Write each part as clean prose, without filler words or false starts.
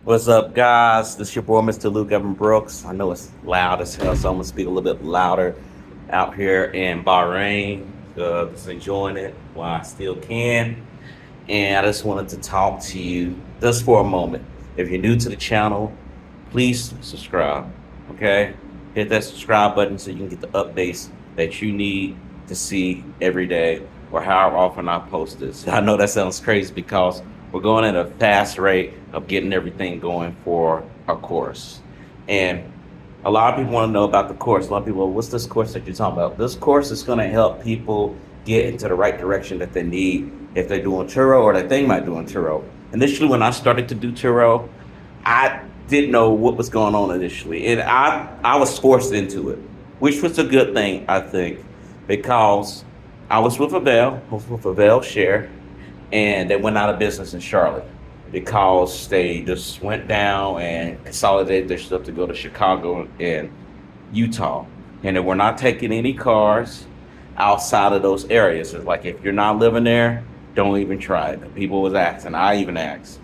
What's up, guys? This is your boy, Mr. Luke Evan Brooks. I know it's loud as hell, so I'm gonna speak a little bit louder out here in Bahrain. Just enjoying it while I still can. And I just wanted to talk to you just for a moment. If you're new to the channel, please subscribe. Okay? Hit that subscribe button so you can get the updates that you need to see every day or however often I post this. I know that sounds crazy because we're going at a fast rate of getting everything going for our course. And a lot of people want to know about the course. A lot of people, well, what's this course that you're talking about? This course is going to help people get into the right direction that they need if they're doing Turo or that they might doing Turo. Initially, when I started to do Turo, I didn't know what was going on initially. And I was forced into it, which was a good thing, I think, because I was with Avail Share, and they went out of business in Charlotte because they just went down and consolidated their stuff to go to Chicago and Utah. And they were not taking any cars outside of those areas. It's like, if you're not living there, don't even try it. People was asking, I even asked.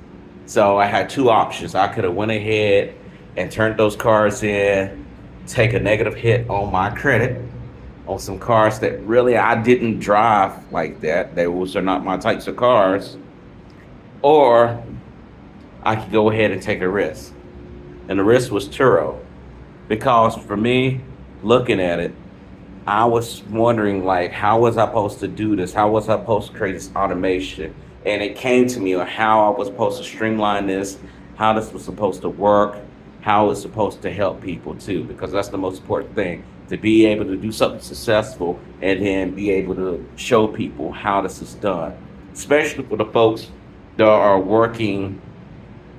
So I had two options. I could have went ahead and turned those cars in, take a negative hit on my credit on some cars that really I didn't drive like that. Those are not my types of cars. Or I could go ahead and take a risk. And the risk was Turo. Because for me, looking at it, I was wondering, like, how was I supposed to do this? How was I supposed to create this automation? And it came to me on how I was supposed to streamline this, how this was supposed to work, how it's supposed to help people too, because that's the most important thing, to be able to do something successful and then be able to show people how this is done, especially for the folks that are working,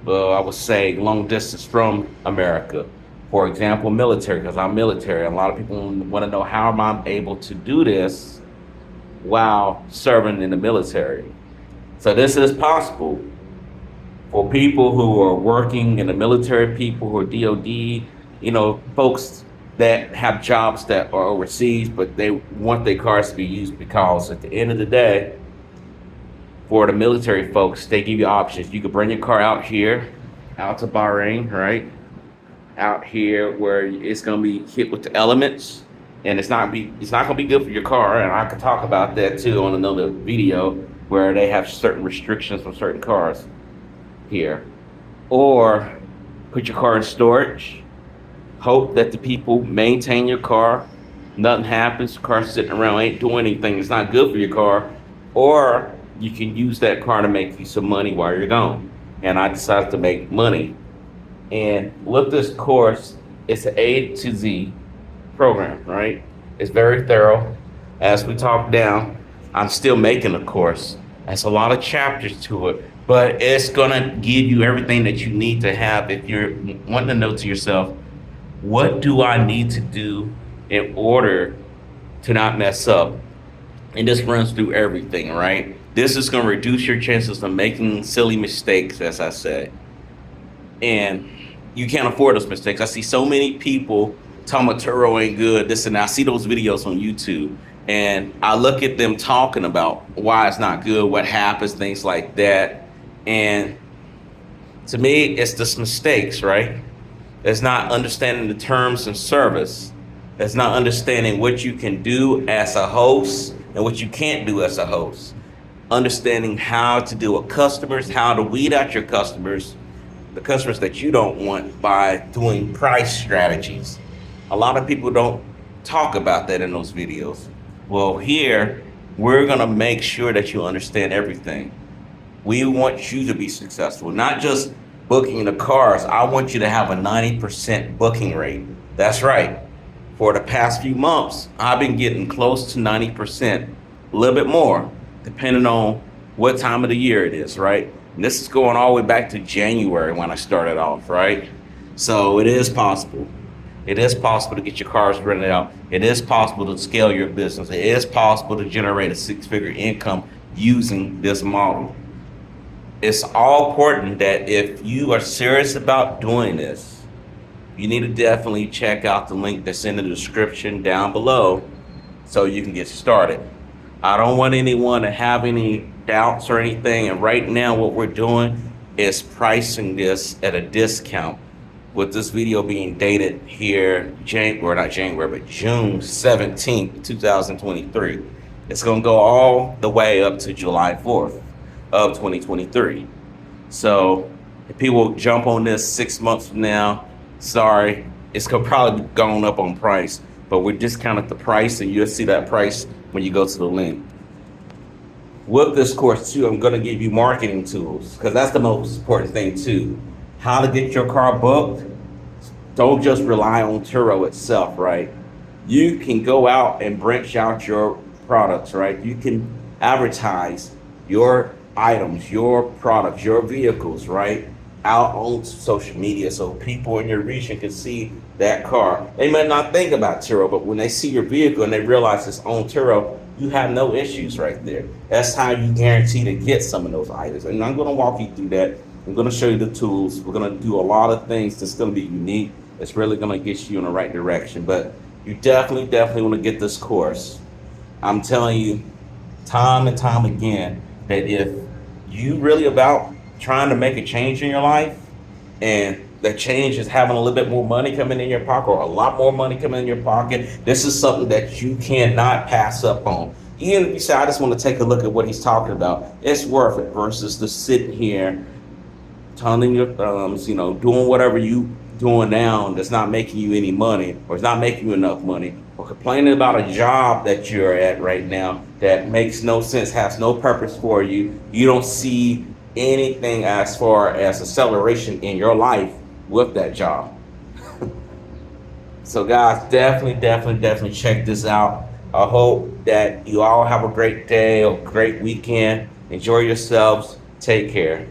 I would say, long distance from America. For example, military, because I'm military. A lot of people want to know, how am I able to do this while serving in the military? So this is possible for people who are working in the military, people who are DOD, folks that have jobs that are overseas, but they want their cars to be used, because at the end of the day, for the military folks, they give you options. You could bring your car out here, out to Bahrain, right? Out here where it's gonna be hit with the elements, and it's not gonna be good for your car. And I could talk about that too on another video, where they have certain restrictions for certain cars here. Or put your car in storage, hope that the people maintain your car, nothing happens, the car's sitting around, ain't doing anything, it's not good for your car. Or you can use that car to make you some money while you're gone. And I decided to make money. And with this course, it's an A to Z program, right? It's very thorough. As we talk down, I'm still making a course. There's a lot of chapters to it, but it's gonna give you everything that you need to have if you're wanting to know to yourself, what do I need to do in order to not mess up? And this runs through everything, right? This is gonna reduce your chances of making silly mistakes, as I said. And you can't afford those mistakes. I see so many people talking about Turo ain't good, this and that. I see those videos on YouTube, and I look at them talking about why it's not good, what happens, things like that. And to me, it's just mistakes, right? It's not understanding the terms and service. It's not understanding what you can do as a host and what you can't do as a host. Understanding how to deal with customers, how to weed out your customers, the customers that you don't want, by doing price strategies. A lot of people don't talk about that in those videos. Well, here, we're gonna make sure that you understand everything. We want you to be successful, not just booking the cars. I want you to have a 90% booking rate. That's right. For the past few months, I've been getting close to 90%, a little bit more, depending on what time of the year it is, right? And this is going all the way back to January when I started off, right? So it is possible. It is possible to get your cars rented out. It is possible to scale your business. It is possible to generate a six-figure income using this model. It's all important that if you are serious about doing this, you need to definitely check out the link that's in the description down below so you can get started. I don't want anyone to have any doubts or anything. And right now what we're doing, is pricing this at a discount, with this video being dated here, not January, but June 17th, 2023. It's going to go all the way up to July 4th of 2023. So if people jump on this 6 months from now, sorry, it's going to probably be gone up on price, but we discounted the price, and you'll see that price when you go to the link. With this course too, I'm going to give you marketing tools, because that's the most important thing too. How to get your car booked. Don't just rely on Turo itself, right? You can go out and branch out your products, right? You can advertise your items, your products, your vehicles, right, out on social media, so people in your region can see that car. They may not think about Turo, but when they see your vehicle and they realize it's on Turo, you have no issues right there. That's how you guarantee to get some of those items. And I'm going to walk you through that. I'm going to show you the tools. We're going to do a lot of things that's going to be unique. It's really going to get you in the right direction. But you definitely want to get this course. I'm telling you time and time again that if you really about trying to make a change in your life, and that change is having a little bit more money coming in your pocket, or a lot more money coming in your pocket, this is something that you cannot pass up on. Even if you say, I just want to take a look at what he's talking about, it's worth it, versus just sitting here twiddling your thumbs, doing whatever you doing now that's not making you any money, or it's not making you enough money, or complaining about a job that you're at right now that makes no sense, has no purpose for you. You don't see anything as far as acceleration in your life with that job. So guys, definitely check this out. I hope that you all have a great day or great weekend. Enjoy yourselves. Take care.